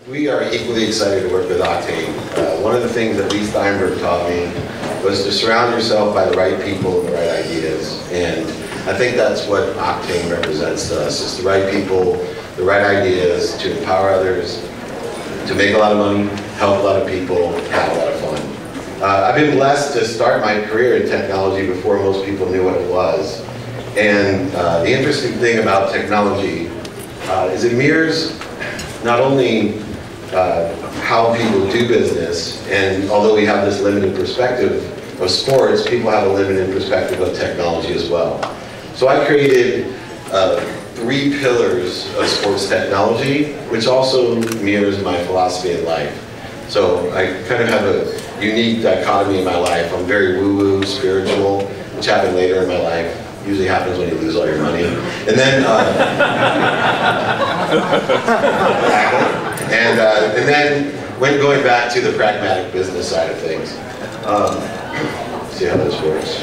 We are equally excited to work with OCTANE. One of the things that Leigh Steinberg taught me was to surround yourself by the right people and the right ideas. And I think that's what OCTANE represents to us. It's the right people, the right ideas to empower others, to make a lot of money, help a lot of people, have a lot of fun. I've been blessed to start my career in technology before most people knew what it was. And the interesting thing about technology is it mirrors not only how people do business, and although we have this limited perspective of sports, people have a limited perspective of technology as well. So I created 3 pillars of sports technology, which also mirrors my philosophy in life. So I kind of have a unique dichotomy in my life. I'm very woo-woo, spiritual, which happened later in my life. Usually happens when you lose all your money. And then, and then when going back to the pragmatic business side of things. See how this works.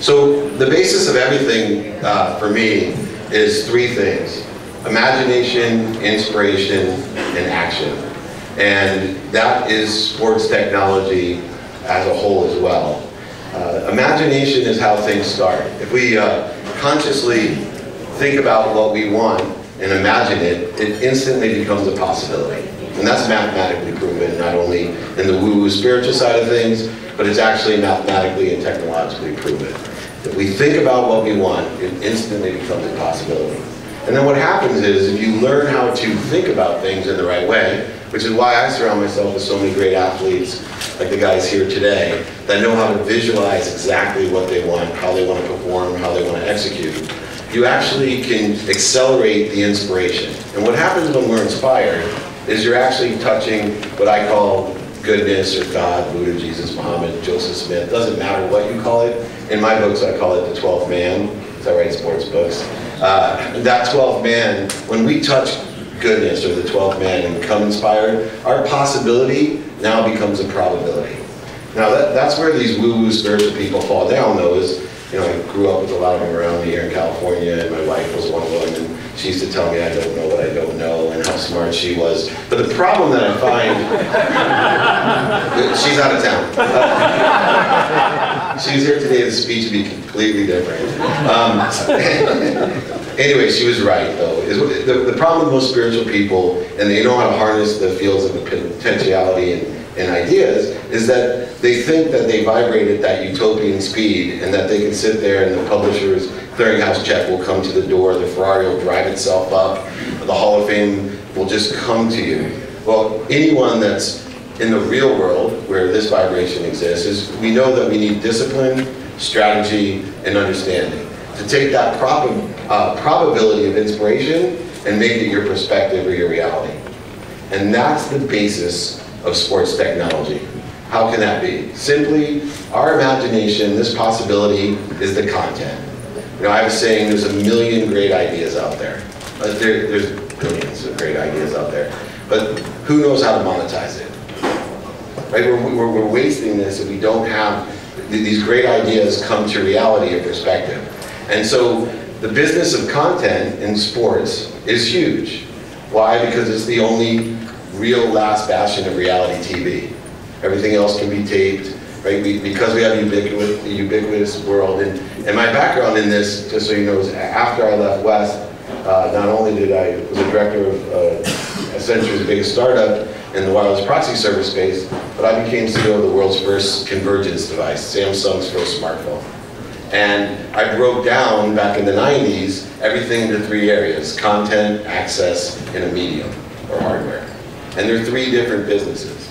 So the basis of everything for me is 3 things: imagination, inspiration, and action. And that is sports technology as a whole as well. Imagination is how things start. If we consciously think about what we want and imagine it, it instantly becomes a possibility. And that's mathematically proven, not only in the woo-woo spiritual side of things, but it's actually mathematically and technologically proven. If we think about what we want, it instantly becomes a possibility. And then what happens is, if you learn how to think about things in the right way, which is why I surround myself with so many great athletes, like the guys here today, that know how to visualize exactly what they want, how they want to perform, how they want to execute, you actually can accelerate the inspiration. And what happens when we're inspired is you're actually touching what I call goodness or God, Buddha, Jesus, Muhammad, Joseph Smith. Doesn't matter what you call it. In my books, I call it the 12th man, because I write sports books. That 12th man, when we touch goodness or the 12th man and become inspired, our possibility now becomes a probability. Now that's where these woo-woo spiritual people fall down, though, is, you know, I grew up with a lot of them around me here in California, and my wife was one of them, and she used to tell me I don't know what I don't know and how smart she was. But the problem that I find, she's out of town. She was here today, the speech would be completely different. Anyway, she was right, though. The problem with most spiritual people, and they know how to harness the fields of potentiality and ideas, is that they think that they vibrate at that utopian speed, and that they can sit there and the publisher's clearinghouse check will come to the door, the Ferrari will drive itself up, the Hall of Fame will just come to you. Well, anyone that's in the real world where this vibration exists, is we know that we need discipline, strategy, and understanding to take that probability of inspiration and make it your perspective or your reality. And that's the basis of sports technology. How can that be? Simply, our imagination, this possibility, is the content. You know, I was saying there's a million great ideas out there. There's billions of great ideas out there. But who knows how to monetize it? Right? We're wasting this if we don't have these great ideas come to reality or perspective. And so the business of content in sports is huge. Why? Because it's the only real last bastion of reality TV. Everything else can be taped, right? Because we have a ubiquitous world. And my background in this, just so you know, is after I left West, not only was a director of Accenture's biggest startup in the wireless proxy service space, but I became CEO of the world's first convergence device, Samsung's first smartphone. And I broke down, back in the 90s, everything into 3 areas: content, access, and a medium, or hardware. And there are 3 different businesses.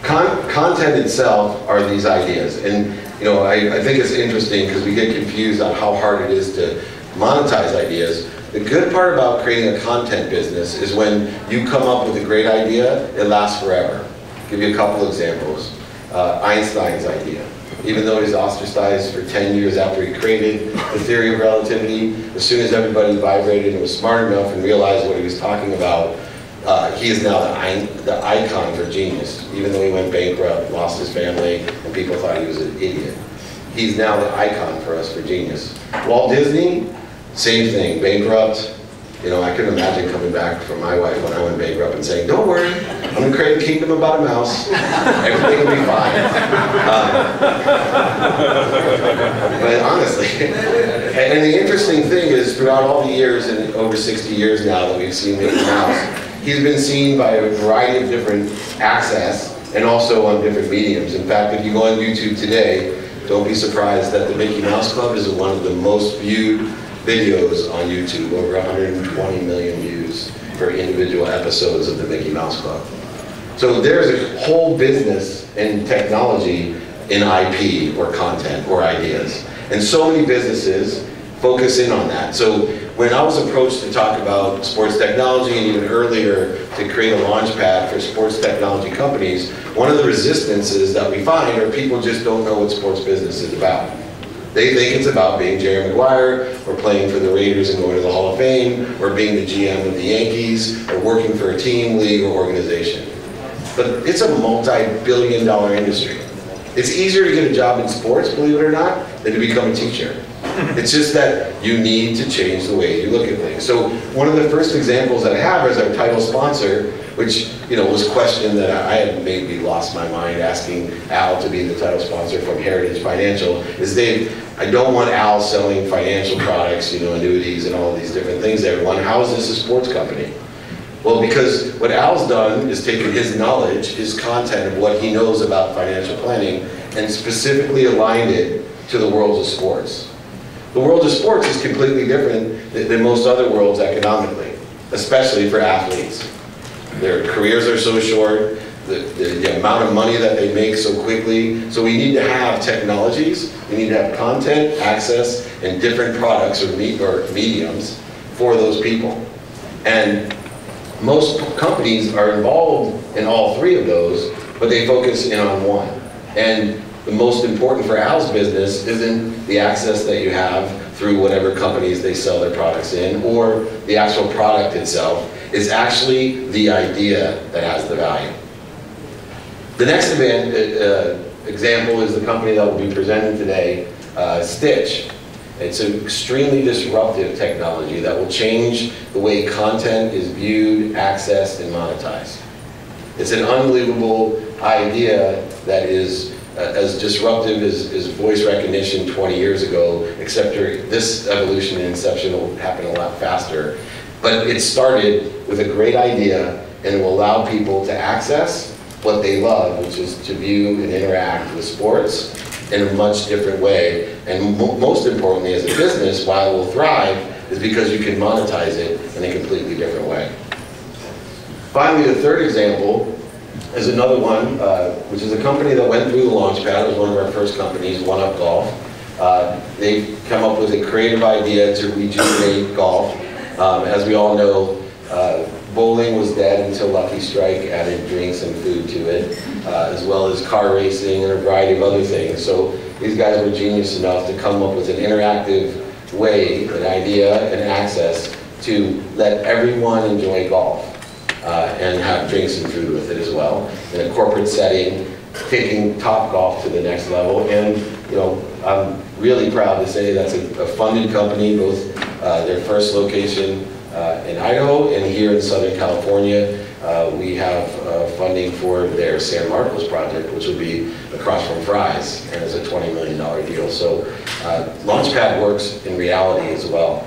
Content itself are these ideas. And you know, I think it's interesting because we get confused on how hard it is to monetize ideas. The good part about creating a content business is when you come up with a great idea, it lasts forever. I'll give you a couple examples. Einstein's idea. Even though he's ostracized for 10 years after he created the theory of relativity, as soon as everybody vibrated and was smart enough and realized what he was talking about, he is now the icon for genius. Even though he went bankrupt, lost his family, and people thought he was an idiot. He's now the icon for us for genius. Walt Disney, same thing, bankrupt, You know, I couldn't imagine coming back from my wife when I went bankrupt and saying, don't worry, I'm going to create a kingdom about a mouse. Everything will be fine. But honestly, and the interesting thing is throughout all the years, and over 60 years now that we've seen Mickey Mouse, he's been seen by a variety of different access and also on different mediums. In fact, if you go on YouTube today, don't be surprised that the Mickey Mouse Club is one of the most viewed videos on YouTube, over 120 million views for individual episodes of the Mickey Mouse Club. So there's a whole business in technology in IP or content or ideas. And so many businesses focus in on that. So when I was approached to talk about sports technology and even earlier to create a launch pad for sports technology companies, one of the resistances that we find are people just don't know what sports business is about. They think it's about being Jerry Maguire, or playing for the Raiders and going to the Hall of Fame, or being the GM of the Yankees, or working for a team, league, or organization. But it's a multi-billion-dollar industry. It's easier to get a job in sports, believe it or not, than to become a teacher. It's just that you need to change the way you look at things. So one of the first examples that I have is our title sponsor, which was questioned that I had maybe lost my mind asking Al to be the title sponsor from Heritage Financial, is I don't want Al selling financial products, annuities and all of these different things to everyone. How is this a sports company? Well, because what Al's done is taken his knowledge, his content of what he knows about financial planning, and specifically aligned it to the world of sports. The world of sports is completely different than most other worlds economically, especially for athletes. Their careers are so short, the amount of money that they make so quickly. So we need to have technologies, we need to have content, access, and different products or mediums for those people. And most companies are involved in all three of those, but they focus in on one. And the most important for Al's business isn't the access that you have through whatever companies they sell their products in, or the actual product itself. It's actually the idea that has the value. The next example is the company that will be presenting today, Stitch. It's an extremely disruptive technology that will change the way content is viewed, accessed, and monetized. It's an unbelievable idea that is as disruptive as voice recognition 20 years ago, except this evolution and inception will happen a lot faster. But it started with a great idea, and it will allow people to access what they love, which is to view and interact with sports in a much different way. And most importantly, as a business, why it will thrive is because you can monetize it in a completely different way. Finally, the third example is another one, which is a company that went through the launch pad. It was one of our first companies, One Up Golf. They've come up with a creative idea to rejuvenate golf. As we all know, bowling was dead until Lucky Strike added drinks and food to it, as well as car racing and a variety of other things. So these guys were genius enough to come up with an interactive way, an idea, and access to let everyone enjoy golf and have drinks and food with it as well, in a corporate setting, taking top golf to the next level. And I'm really proud to say that's a funded company, both their first location in Idaho and here in Southern California. We have funding for their San Marcos project, which will be across from Fry's, and it's a $20 million deal. So Launchpad works in reality as well.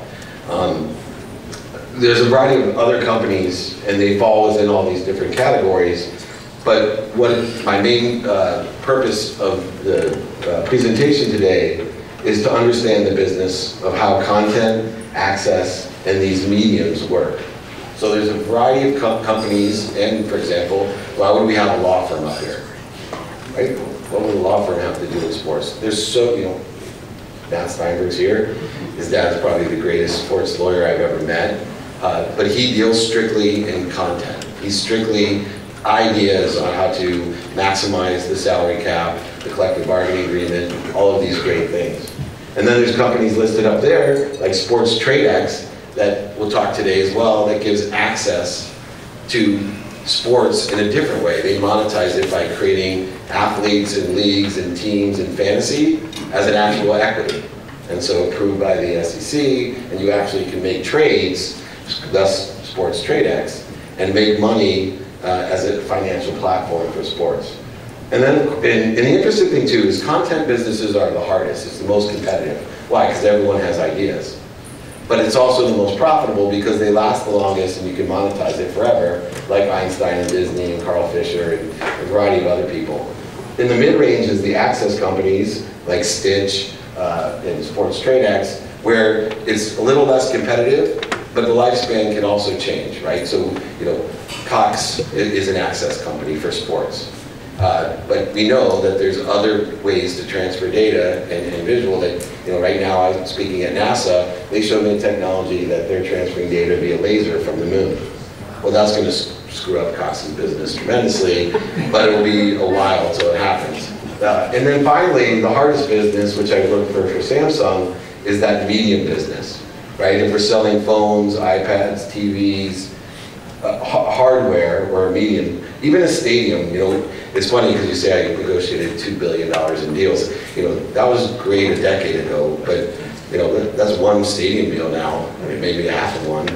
There's a variety of other companies, and they fall within all these different categories. But what my main purpose of the presentation today is to understand the business of how content, access, and these mediums work. So there's a variety of companies, and for example, why would we have a law firm up here? Right? What would a law firm have to do with sports? There's so, Matt Steinberg's here. His dad's probably the greatest sports lawyer I've ever met. But he deals strictly in content. He's strictly ideas on how to maximize the salary cap, the collective bargaining agreement, all of these great things. And then there's companies listed up there, like Sports TradeX, that we'll talk today as well, that gives access to sports in a different way. They monetize it by creating athletes and leagues and teams and fantasy as an actual equity. And so approved by the SEC, and you actually can make trades thus Sports TradeX, and make money as a financial platform for sports. And then, and the interesting thing too is content businesses are the hardest. It's the most competitive. Why? Because everyone has ideas. But it's also the most profitable because they last the longest and you can monetize it forever, like Einstein and Disney and Carl Fisher and a variety of other people. In the mid-range is the access companies like Stitch and Sports TradeX, where it's a little less competitive, but the lifespan can also change, right? So, you know, Cox is an access company for sports. But we know that there's other ways to transfer data and visual that, you know, right now I'm speaking at NASA, they showed me technology that they're transferring data via laser from the moon. Well, that's going to screw up Cox's business tremendously, but it'll be a while until it happens. And then finally, the hardest business, which I look for Samsung, is that medium business, right? If we're selling phones, iPads, TVs, hardware or medium, even a stadium, you know, it's funny because you say I negotiated $2 billion in deals. You know, that was great a decade ago, but you know, that's one stadium deal now, maybe half of one.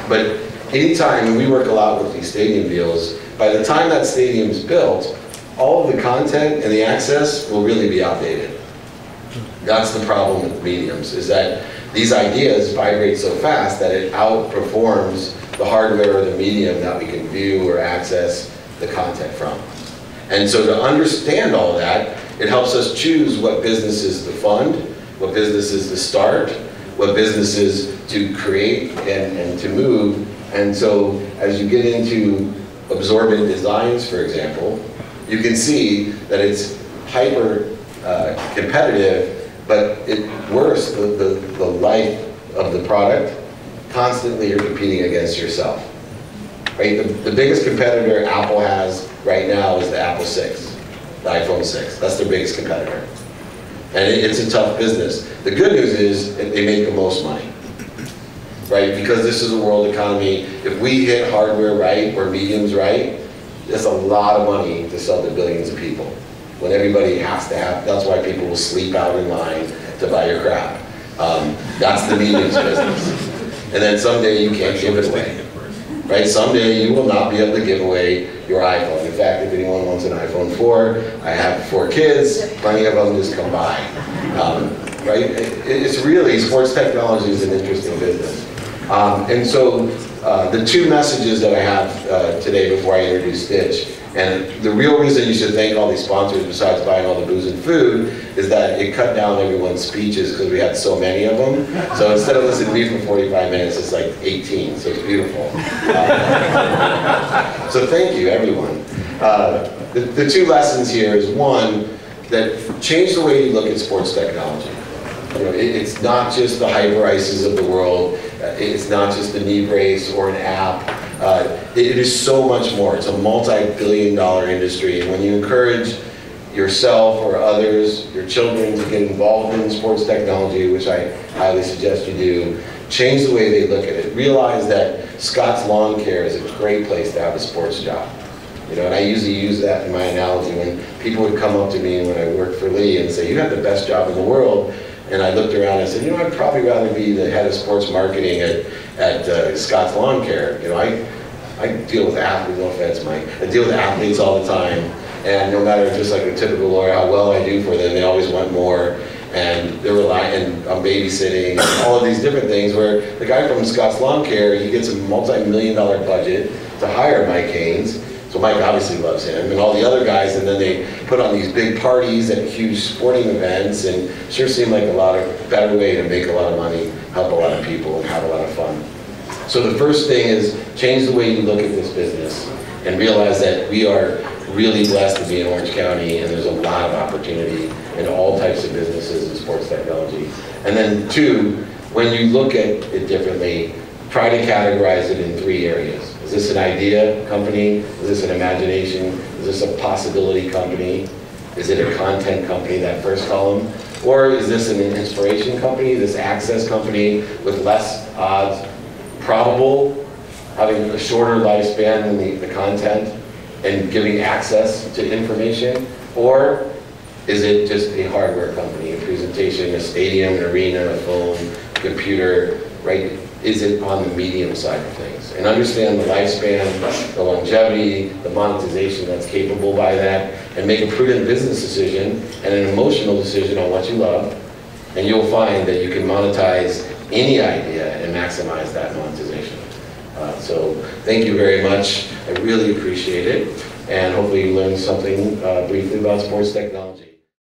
But anytime, we work a lot with these stadium deals, by the time that stadium's built, all of the content and the access will really be outdated. That's the problem with mediums, is that these ideas vibrate so fast that it outperforms the hardware or the medium that we can view or access the content from. And so to understand all that, it helps us choose what businesses to fund, what businesses to start, what businesses to create and to move. And so as you get into absorbent designs, for example, you can see that it's hyper competitive, but worse, the life of the product, constantly you're competing against yourself. Right? The biggest competitor Apple has right now is the Apple 6, the iPhone 6. That's their biggest competitor. And it's a tough business. The good news is they make the most money. Right? Because this is a world economy. If we hit hardware right or mediums right, it's a lot of money to sell to billions of people. When everybody has to have, that's why people will sleep out in line to buy your crap. That's the mediums business. And then someday you can't give it away. Right? Someday you will not be able to give away your iPhone. In fact, if anyone wants an iPhone 4, I have 4 kids, plenty of them just come by. Right? It's really, sports technology is an interesting business. And so the two messages that I have today before I introduce Stitch, and the real reason you should thank all these sponsors besides buying all the booze and food is that it cut down everyone's speeches because we had so many of them. So instead of listening to me for 45 minutes, it's like 18, so it's beautiful. So thank you, everyone. The two lessons here is one, that change the way you look at sports technology. You know, it's not just the hyper-ices of the world. It's not just a knee brace or an app. It is so much more. It's a multi-billion-dollar industry. And when you encourage yourself or others, your children, to get involved in sports technology, which I highly suggest you do, change the way they look at it. Realize that Scott's Lawn Care is a great place to have a sports job. You know, and I usually use that in my analogy when people would come up to me when I worked for Leigh and say, "You have the best job in the world." And I looked around and I said, "You know, I'd probably rather be the head of sports marketing at Scott's Lawn Care." You know, I deal with athletes, no offense, Mike. I deal with athletes all the time, and no matter just like a typical lawyer, how well I do for them, they always want more, and they're relying on babysitting, and all of these different things. Where the guy from Scott's Lawn Care, he gets a multi-million-dollar budget to hire Mike Haynes. So Mike obviously loves him, and all the other guys, and then they put on these big parties at huge sporting events, and sure seemed like a lot of better way to make a lot of money, help a lot of people, and have a lot of fun. So the first thing is change the way you look at this business, and realize that we are really blessed to be in Orange County, and there's a lot of opportunity in all types of businesses in sports technology. And then two, when you look at it differently, try to categorize it in 3 areas. Is this an idea company? Is this an imagination? Is this a possibility company? Is it a content company, that first column? Or is this an inspiration company, this access company with less odds, probable, having a shorter lifespan than the content, and giving access to information? Or is it just a hardware company, a presentation, a stadium, an arena, a phone, computer, right? is it on the medium side of things? And understand the lifespan, the longevity, the monetization that's capable by that, and make a prudent business decision and an emotional decision on what you love, and you'll find that you can monetize any idea and maximize that monetization. So thank you very much. I really appreciate it, and hopefully you learned something briefly about sports technology.